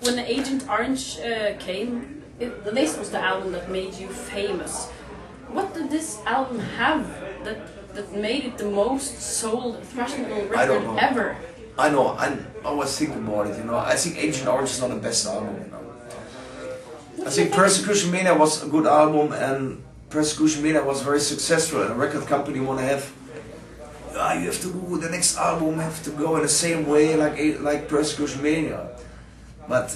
when Agent Orange came, this was the album that made you famous. What did this album have that made it the most sold thrash metal record ever? I know. I was thinking about it. You know, I think Agent Orange is not the best album. You know, I think Persecution Mania was a good album, and Persecution Mania was very successful. And a record company want to have. You have to do the next album. Have to go in the same way like Persecution Mania. But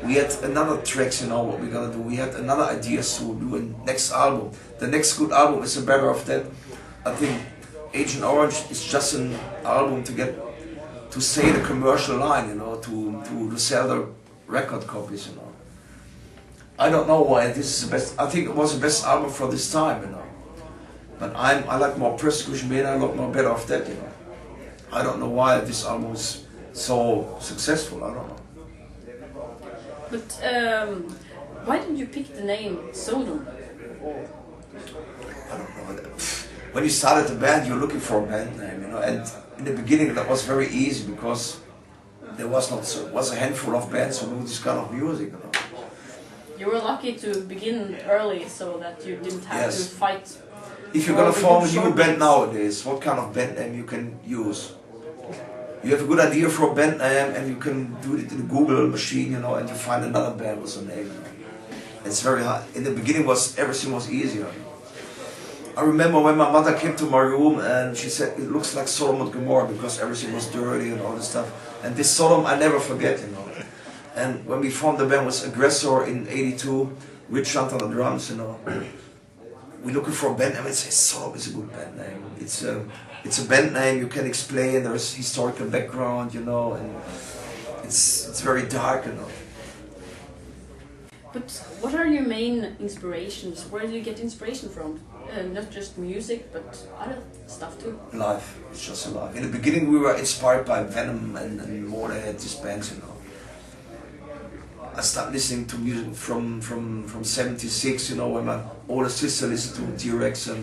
we had another tracks. You know what we're gonna do. We had another ideas to do in next album. The next good album is a better of that. I think Agent Orange is just an album to say the commercial line, you know, to sell the record copies, you know. I don't know why this is the best. I think it was the best album for this time, you know. But I like more Persecution Mania. I like more better of that, you know. I don't know why this album was so successful. I don't know. But why did you pick the name Sodom? I don't know. When you started the band, you're looking for a band name, you know. And in the beginning, that was very easy because there was a handful of bands who knew this kind of music, you know. You were lucky to begin early, so that you didn't have to fight. If you're gonna form a new band nowadays, what kind of band name you can use? You have a good idea for a band name, and you can do it in the Google machine, you know, and you find another band with a name. You know. It's very hard. In the beginning, everything was easier. I remember when my mother came to my room and she said it looks like Sodom and Gomorrah because everything was dirty and all this stuff. And this Sodom I never forget, you know. And when we formed the band with Aggressor in '82, Rich Hunt on the drums, you know. We're looking for a band name and say Sodom is a good band name. It's a band name you can explain. There's historical background, you know, and it's very dark, you know. But what are your main inspirations? Where do you get inspiration from? Not just music, but other stuff too. Life. It's just life. In the beginning, we were inspired by Venom and more than these bands, you know. I started listening to music from '76, you know, when my older sister listened to T-Rex and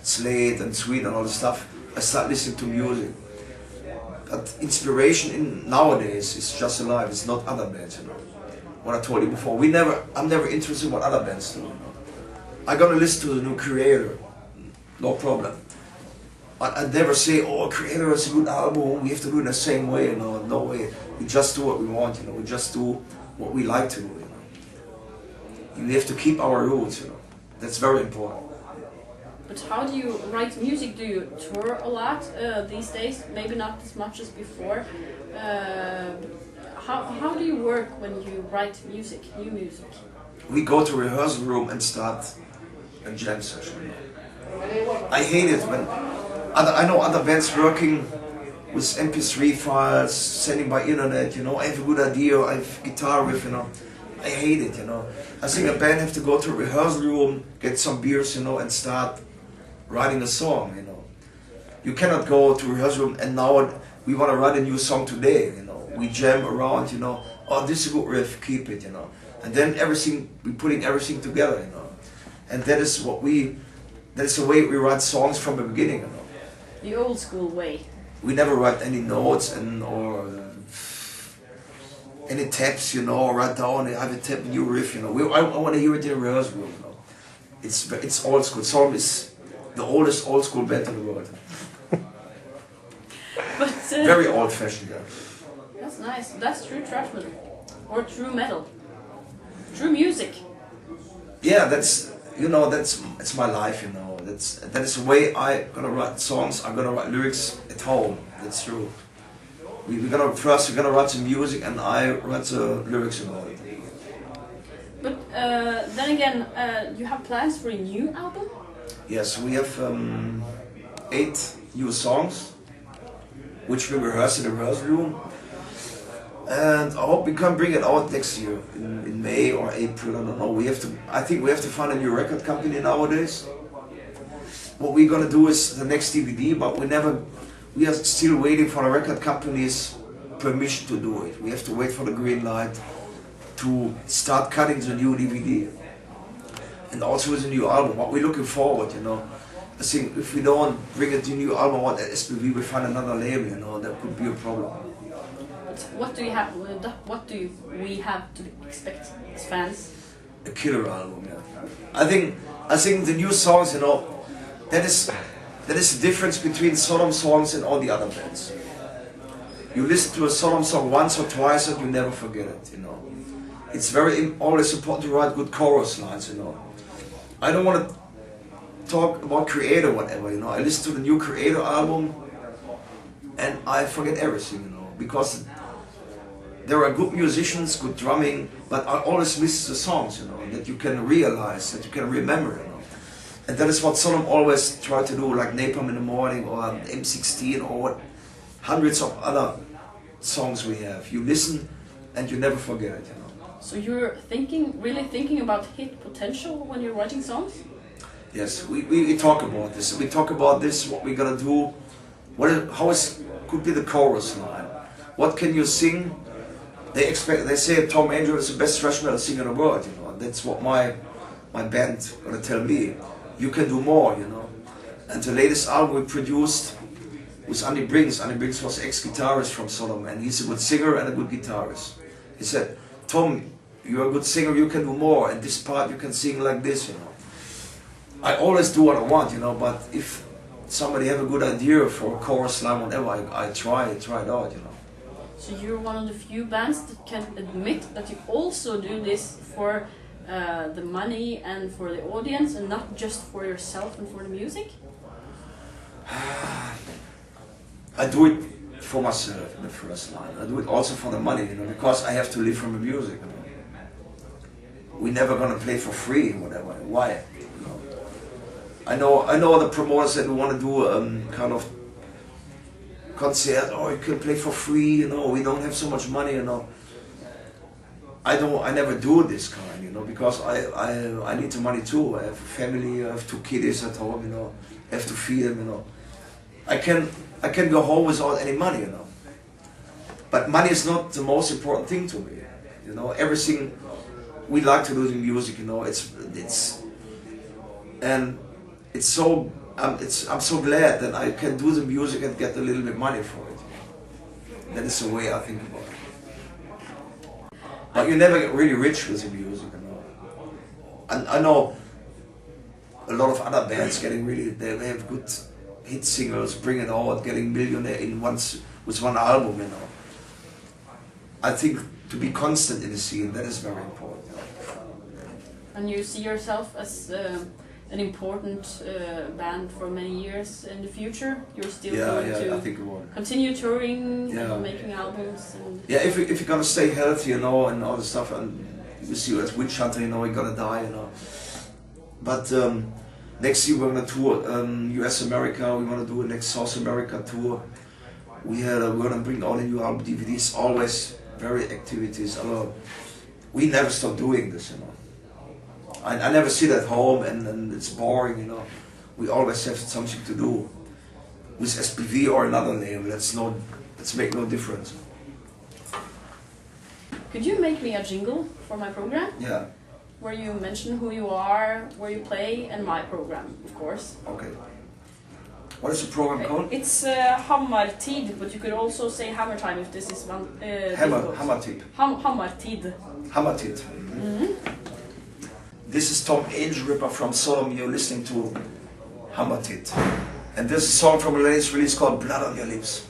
Slade and Sweet and all this stuff. I started listening to music. But inspiration nowadays is just alive. It's not other bands, you know. What I told you before, I'm never interested in what other bands do. You know? I'm gonna listen to the new Creator, no problem. But I never say, oh, Creator is a good album. We have to do it in the same way, you know. No way. We just do what we want, you know. We just do what we like to do, you know. We have to keep our roots, you know. That's very important. But how do you write music? Do you tour a lot these days? Maybe not as much as before. How do you work when you write music, new music? We go to a rehearsal room and start a jam session. I hate it when I know other bands working with MP3 files, sending by internet, you know. I have a good idea, I have guitar riff, you know. I hate it, you know. I think a band have to go to a rehearsal room, get some beers, you know, and start writing a song, you know. You cannot go to a rehearsal room and now we want to write a new song today, you know. We jam around, you know. Oh, this is a good riff, keep it, you know. And then we're putting everything together, you know. And that is the way we write songs from the beginning, you know. The old school way. We never write any notes or any tabs, you know, or write down, I have a tab, new riff, you know. I want to hear it in the rehearsal room, you know. It's old school. Sodom is the oldest old school band in the world. But, very old fashioned, yeah. That's nice. That's true thrash metal. Or true metal. True music. Yeah, it's my life, you know. That is the way I'm gonna write songs. I'm gonna write lyrics at home. That's true. We're gonna write some music, and I write the lyrics about it. But then again, you have plans for a new album? Yes, we have 8 new songs, which we rehearse in the rehearsal room. And I hope we can bring it out next year, in May or April, I don't know. I think we have to find a new record company nowadays. What we're gonna do is the next DVD, but we are still waiting for the record company's permission to do it. We have to wait for the green light to start cutting the new DVD. And also with a new album, what we're looking forward, you know. I think if we don't bring a new album out at SPV, we find another label, you know, that could be a problem. what do you have? What do we have to expect as fans? A killer album, yeah. I think the new songs, you know, that is the difference between Sodom songs and all the other bands. You listen to a Sodom song once or twice and you never forget it, you know. It's always important to write good chorus lines, you know. I don't want to talk about Creator or whatever, you know. I listen to the new Creator album and I forget everything, you know, because there are good musicians, good drumming, but I always miss the songs, you know, that you can realize, that you can remember, you know. And that is what Sodom always try to do, like Napalm in the Morning or M16 or what, hundreds of other songs we have. You listen and you never forget it, you know. So you're really thinking about hit potential when you're writing songs? Yes, we talk about this. We talk about this, what we're gonna do, could be the chorus line. What can you sing? They say Tom Angel is the best thrash metal singer in the world, you know. That's what my band gonna tell me. You can do more, you know. And the latest album we produced was Andy Brings. Andy Brings was ex-guitarist from Sodom, and he's a good singer and a good guitarist. He said, Tom, you're a good singer, you can do more, and this part you can sing like this, you know. I always do what I want, you know, but if somebody have a good idea for a chorus line, whatever, I try it out, you know. So you're one of the few bands that can admit that you also do this for the money and for the audience and not just for yourself and for the music? I do it for myself in the first line. I do it also for the money, you know, because I have to live from the music, you know. We're never gonna play for free, whatever. Why? You know? I know the promoters that want to do kind of concert, or you can play for free, you know, we don't have so much money, you know. I never do this kind, you know, because I need the money too. I have a family, I have 2 kiddies at home, you know, I have to feed them, you know. I can go home without any money, you know. But money is not the most important thing to me, you know. Everything we like to do in music, you know, I'm so glad that I can do the music and get a little bit money for it. That is the way I think about it. But you never get really rich with the music, you know. And I know a lot of other bands getting really, they have good hit singles, bring it out, getting millionaire with one album, you know. I think to be constant in the scene, that is very important. You know. And you see yourself as an important band for many years in the future? You're still going to continue touring and making albums? And yeah, if you're gonna stay healthy, you know, and all the stuff, and you see you as Witch Hunter, you know, you're gonna die, you know. But next year we're gonna tour US America, we're gonna do a next South America tour. We're gonna bring all the new album DVDs, always very activities. We never stop doing this, you know. I never sit at home and it's boring, you know. We always have something to do. With SPV or another label, let's make no difference. Could you make me a jingle for my program? Yeah. Where you mention who you are, where you play, and my program, of course. Okay. What is the program called? It's Hammartid, but you could also say Hammer Time if this is one. Hammartid. Hammartid. Hammartid. Mm-hmm. This is Tom Angelripper from Sodom. You're listening to Hammartid. And this is a song from a latest release called Blood on Your Lips.